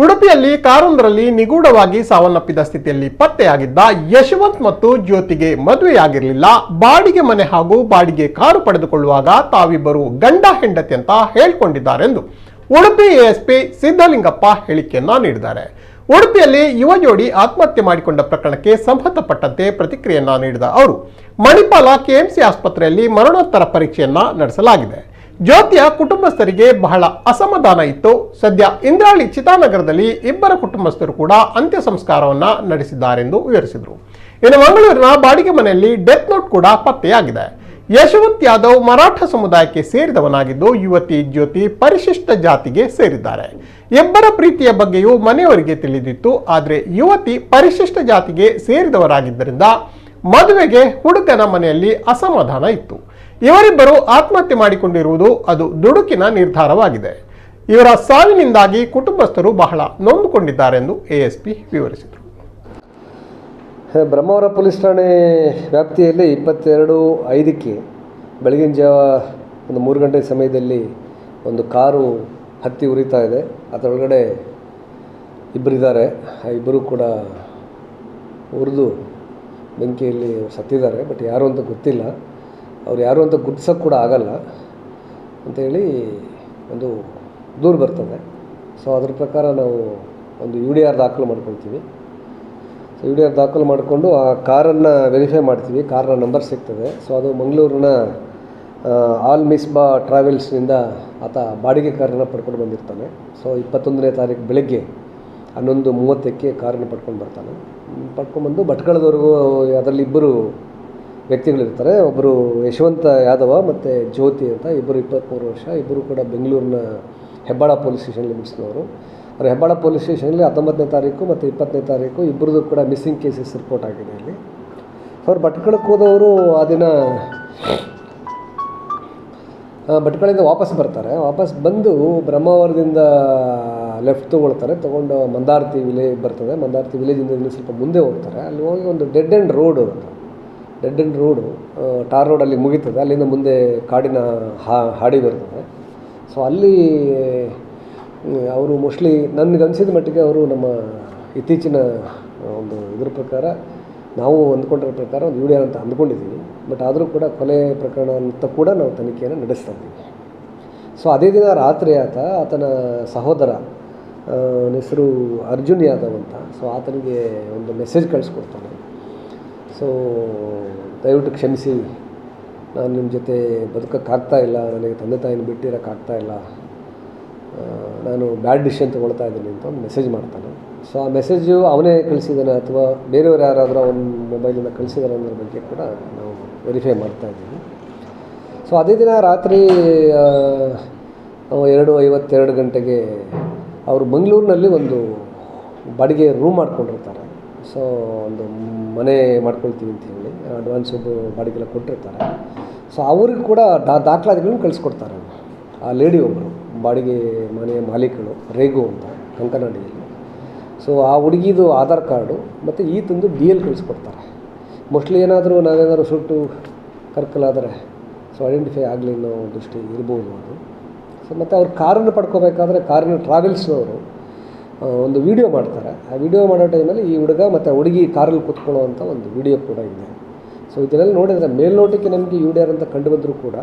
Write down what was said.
ಉಡುಪಿಯಲ್ಲಿ ಕಾರೊಂದರಲ್ಲಿ ನಿಗೂಢವಾಗಿ ಸಾವನ್ನಪ್ಪಿದ ಸ್ಥಿತಿಯಲ್ಲಿ ಪತ್ತೆಯಾಗಿದ್ದ ಯಶವಂತ್ ಮತ್ತು ಜ್ಯೋತಿಗೆ ಮದುವೆಯಾಗಿರಲಿಲ್ಲ. ಬಾಡಿಗೆ ಮನೆ ಹಾಗೂ ಬಾಡಿಗೆ ಕಾರು ಪಡೆದುಕೊಳ್ಳುವಾಗ ತಾವಿಬ್ಬರು ಗಂಡ ಹೆಂಡತಿ ಅಂತ ಹೇಳಿಕೊಂಡಿದ್ದಾರೆಂದು ಉಡುಪಿ ಎಎಸ್ಪಿ ಸಿದ್ದಲಿಂಗಪ್ಪ ಹೇಳಿಕೆಯನ್ನ ನೀಡಿದ್ದಾರೆ. ಉಡುಪಿಯಲ್ಲಿ ಯುವ ಜೋಡಿ ಆತ್ಮಹತ್ಯೆ ಮಾಡಿಕೊಂಡ ಪ್ರಕರಣಕ್ಕೆ ಸಂಬಂಧಪಟ್ಟಂತೆ ಪ್ರತಿಕ್ರಿಯೆಯನ್ನ ನೀಡಿದ ಅವರು, ಮಣಿಪಾಲ ಕೆಎಂಸಿ ಆಸ್ಪತ್ರೆಯಲ್ಲಿ ಮರಣೋತ್ತರ ಪರೀಕ್ಷೆಯನ್ನ ನಡೆಸಲಾಗಿದೆ. ಜ್ಯೋತಿಯ ಕುಟುಂಬಸ್ಥರಿಗೆ ಬಹಳ ಅಸಮಾಧಾನ ಇತ್ತು. ಸದ್ಯ ಇಂದ್ರಾಳಿ ಚಿತಾನಗರದಲ್ಲಿ ಇಬ್ಬರ ಕುಟುಂಬಸ್ಥರು ಕೂಡ ಅಂತ್ಯ ಸಂಸ್ಕಾರವನ್ನ ನಡೆಸಿದ್ದಾರೆಂದು ವಿವರಿಸಿದರು. ಇನ್ನು ಮಂಗಳೂರಿನ ಬಾಡಿಗೆ ಮನೆಯಲ್ಲಿ ಡೆತ್ ನೋಟ್ ಕೂಡ ಪತ್ತೆಯಾಗಿದೆ. ಯಶವಂತ್ ಯಾದವ್ ಮರಾಠ ಸಮುದಾಯಕ್ಕೆ ಸೇರಿದವನಾಗಿದ್ದು, ಯುವತಿ ಜ್ಯೋತಿ ಪರಿಶಿಷ್ಟ ಜಾತಿಗೆ ಸೇರಿದ್ದಾರೆ. ಇಬ್ಬರ ಪ್ರೀತಿಯ ಬಗ್ಗೆಯೂ ಮನೆಯವರಿಗೆ ತಿಳಿದಿತ್ತು. ಆದರೆ ಯುವತಿ ಪರಿಶಿಷ್ಟ ಜಾತಿಗೆ ಸೇರಿದವರಾಗಿದ್ದರಿಂದ ಮದುವೆಗೆ ಹುಡುಗನ ಮನೆಯಲ್ಲಿ ಅಸಮಾಧಾನ ಇತ್ತು. ಇವರಿಬ್ಬರು ಆತ್ಮಹತ್ಯೆ ಮಾಡಿಕೊಂಡಿರುವುದು ಅದು ದುಡುಕಿನ ನಿರ್ಧಾರವಾಗಿದೆ. ಇವರ ಸಾವಿನಿಂದಾಗಿ ಕುಟುಂಬಸ್ಥರು ಬಹಳ ನೊಂದುಕೊಂಡಿದ್ದಾರೆಂದು ಎಎಸ್ಪಿ ವಿವರಿಸಿದರು. ಬ್ರಹ್ಮಾವರ ಪೊಲೀಸ್ ಠಾಣೆ ವ್ಯಾಪ್ತಿಯಲ್ಲಿ 22:05 ಬೆಳಗಿನ ಜಾವ ಒಂದು 3 ಗಂಟೆ ಸಮಯದಲ್ಲಿ ಒಂದು ಕಾರು ಹತ್ತಿ ಉರಿತಾ ಇದೆ. ಅದರೊಳಗಡೆ ಇಬ್ಬರಿದ್ದಾರೆ. ಆ ಇಬ್ಬರು ಕೂಡ ಉರಿದು ಬೆಂಕಿಯಲ್ಲಿ ಸತ್ತಿದ್ದಾರೆ. ಬಟ್ ಯಾರು ಅಂತ ಗೊತ್ತಿಲ್ಲ. ಅವ್ರು ಯಾರು ಅಂತ ಗುರ್ತಿಸೋಕ್ಕೆ ಕೂಡ ಆಗಲ್ಲ ಅಂಥೇಳಿ ಒಂದು ದೂರು ಬರ್ತದೆ. ಸೊ ಅದ್ರ ಪ್ರಕಾರ ನಾವು ಒಂದು UDR ದಾಖಲು ಮಾಡ್ಕೊಳ್ತೀವಿ. ಸೊ UDR ದಾಖಲು ಮಾಡಿಕೊಂಡು ಆ ಕಾರನ್ನು ವೆರಿಫೈ ಮಾಡ್ತೀವಿ. ಕಾರಿನ ನಂಬರ್ ಸಿಗ್ತದೆ. ಸೊ ಅದು ಮಂಗಳೂರಿನ ಆಲ್ ಮಿಸ್ಬಾ ಟ್ರಾವೆಲ್ಸ್ನಿಂದ ಆತ ಬಾಡಿಗೆ ಕಾರನ್ನು ಪಡ್ಕೊಂಡು ಬಂದಿರ್ತಾನೆ. ಸೊ 21ನೇ ತಾರೀಕು ಬೆಳಗ್ಗೆ 11:30ಕ್ಕೆ ಕಾರನ್ನು ಪಡ್ಕೊಂಡು ಬರ್ತಾನೆ. ಪಡ್ಕೊಂಡ್ಬಂದು ಭಟ್ಕಳದವರೆಗೂ ಅದರಲ್ಲಿ ಇಬ್ಬರು ವ್ಯಕ್ತಿಗಳಿರ್ತಾರೆ. ಒಬ್ಬರು ಯಶವಂತ ಯಾದವ ಮತ್ತು ಜ್ಯೋತಿ ಅಂತ, ಇಬ್ಬರು 23 ವರ್ಷ. ಇಬ್ಬರು ಕೂಡ ಬೆಂಗಳೂರಿನ ಹೆಬ್ಬಾಳ ಪೊಲೀಸ್ ಸ್ಟೇಷನ್ ಲಿಮಿಟ್ಸ್ನವರು. ಅವರು ಹೆಬ್ಬಾಳ ಪೊಲೀಸ್ ಸ್ಟೇಷನಲ್ಲಿ 19ನೇ ತಾರೀಕು ಮತ್ತು 20ನೇ ತಾರೀಕು ಇಬ್ಬರದು ಕೂಡ ಮಿಸ್ಸಿಂಗ್ ಕೇಸಸ್ ರಿಪೋರ್ಟ್ ಆಗಿದೆ ಅಲ್ಲಿ. ಅವ್ರು ಭಟ್ಕಳಕ್ಕೆ ಹೋದವರು ಆ ದಿನ ಭಟ್ಕಳಿಂದ ವಾಪಸ್ ಬರ್ತಾರೆ. ವಾಪಸ್ ಬಂದು ಬ್ರಹ್ಮಾವರದಿಂದ ಲೆಫ್ಟ್ ತೊಗೊಂಡು ಮಂದಾರ್ತಿ ವಿಲೇಜ್ ಬರ್ತದೆ. ಮಂದಾರ್ತಿ ವಿಲೇಜಿಂದ ಇನ್ನೂ ಸ್ವಲ್ಪ ಮುಂದೆ ಹೋಗ್ತಾರೆ. ಅಲ್ಲಿ ಹೋಗಿ ಒಂದು ಡೆಡ್ ಎಂಡ್ ರೋಡು ಟಾರ್ ರೋಡಲ್ಲಿ ಮುಗೀತದೆ. ಅಲ್ಲಿಂದ ಮುಂದೆ ಕಾಡಿನ ಹಾಡಿ ಬರ್ತದೆ. ಸೊ ಅಲ್ಲಿ ಅವರು ಮೋಸ್ಟ್ಲಿ ನನಗನ್ಸಿದ ಮಟ್ಟಿಗೆ ಅವರು ನಮ್ಮ ಇತ್ತೀಚಿನ ಒಂದು ಇದ್ರ ಪ್ರಕಾರ ನಾವು ಅಂದ್ಕೊಂಡಿರೋ ಪ್ರಕಾರ ಒಂದು UDR ಅಂತ ಅಂದ್ಕೊಂಡಿದ್ದೀವಿ. ಬಟ್ ಆದರೂ ಕೂಡ ಕೊಲೆ ಪ್ರಕರಣ ಅಂತ ಕೂಡ ನಾವು ತನಿಖೆಯನ್ನು ನಡೆಸ್ತಾ ಇದ್ದೀವಿ. ಸೊ ಅದೇ ದಿನ ರಾತ್ರಿ ಆತನ ಸಹೋದರ ಹೆಸರು ಅರ್ಜುನ್ ಯಾದವ್ ಅಂತ. ಸೊ ಆತನಿಗೆ ಒಂದು ಮೆಸೇಜ್ ಕಳಿಸ್ಕೊಡ್ತಾನೆ. ಸೊ ದಯವಿಟ್ಟು ಕ್ಷಮಿಸಿ, ನಾನು ನಿಮ್ಮ ಜೊತೆ ಬದುಕೋಕ್ಕಾಗ್ತಾಯಿಲ್ಲ, ನನಗೆ ತಂದೆ ತಾಯಿನ ಬಿಟ್ಟಿರೋಕ್ಕಾಗ್ತಾಯಿಲ್ಲ, ನಾನು ಬ್ಯಾಡ್ ಡಿಸಿಷನ್ ತೊಗೊಳ್ತಾ ಇದ್ದೀನಿ ಅಂತ ಒಂದು ಮೆಸೇಜ್ ಮಾಡ್ತಾನೆ. ಸೊ ಆ ಮೆಸೇಜು ಅವನೇ ಕಳಿಸಿದ್ದಾನೆ ಅಥವಾ ಬೇರೆಯವರು ಯಾರಾದರೂ ಅವನ ಮೊಬೈಲಿಂದ ಕಳಿಸಿದಾರೆ ಅನ್ನೋದ್ರ ಬಗ್ಗೆ ಕೂಡ ನಾವು ವೆರಿಫೈ ಮಾಡ್ತಾಯಿದ್ದೀವಿ. ಸೊ ಅದೇ ದಿನ ರಾತ್ರಿ 2:52 ಗಂಟೆಗೆ ಅವರು ಮಂಗಳೂರಿನಲ್ಲಿ ಒಂದು ಬಾಡಿಗೆ ರೂಮ್ ಮಾಡ್ಕೊಂಡಿರ್ತಾರೆ. ಸೊ ಒಂದು ಮನೆ ಮಾಡ್ಕೊಳ್ತೀವಿ ಅಂತ ಹೇಳಿ ಅಡ್ವಾನ್ಸು ಬಾಡಿಗೆಲ್ಲ ಕೊಟ್ಟಿರ್ತಾರೆ. ಸೊ ಅವ್ರಿಗೆ ಕೂಡ ದಾಖಲಾತಿಗಳನ್ನು ಕಳಿಸ್ಕೊಡ್ತಾರೆ. ಆ ಲೇಡಿ ಒಬ್ಬರು ಬಾಡಿಗೆ ಮನೆಯ ಮಾಲೀಕಳು ರೇಗು ಅಂತ ಕಂಕನಾಡಿಯಲ್ಲಿ. ಸೊ ಆ ಹುಡುಗಿದು ಆಧಾರ್ ಕಾರ್ಡು ಮತ್ತು ಈತಂದು DL ಕಳಿಸ್ಕೊಡ್ತಾರೆ. ಮೋಸ್ಟ್ಲಿ ನಾವೇನಾದರೂ ಸುಟ್ಟು ಕರ್ಕಲಾದರೆ ಸೊ ಐಡೆಂಟಿಫೈ ಆಗಲಿ ಅನ್ನೋ ದೃಷ್ಟಿ ಇರ್ಬೋದು ಅದು. ಸೊ ಮತ್ತು ಅವ್ರು ಕಾರನ್ನು ಪಡ್ಕೋಬೇಕಾದ್ರೆ ಕಾರಿನ ಟ್ರಾವೆಲ್ಸ್ನವರು ಒಂದು ವಿಡಿಯೋ ಮಾಡ್ತಾರೆ. ಆ ವಿಡಿಯೋ ಮಾಡೋ ಟೈಮಲ್ಲಿ ಈ ಹುಡುಗ ಮತ್ತು ಹುಡುಗಿ ಕಾರಲ್ಲಿ ಕೂತ್ಕೊಳ್ಳೋ ಅಂಥ ಒಂದು ವಿಡಿಯೋ ಕೂಡ ಇದೆ. ಸೊ ಇದನ್ನೆಲ್ಲ ನೋಡಿದರೆ ಮೇಲ್ನೋಟಕ್ಕೆ ನಮಗೆ UDR ಅಂತ ಕಂಡು ಬಂದರೂ ಕೂಡ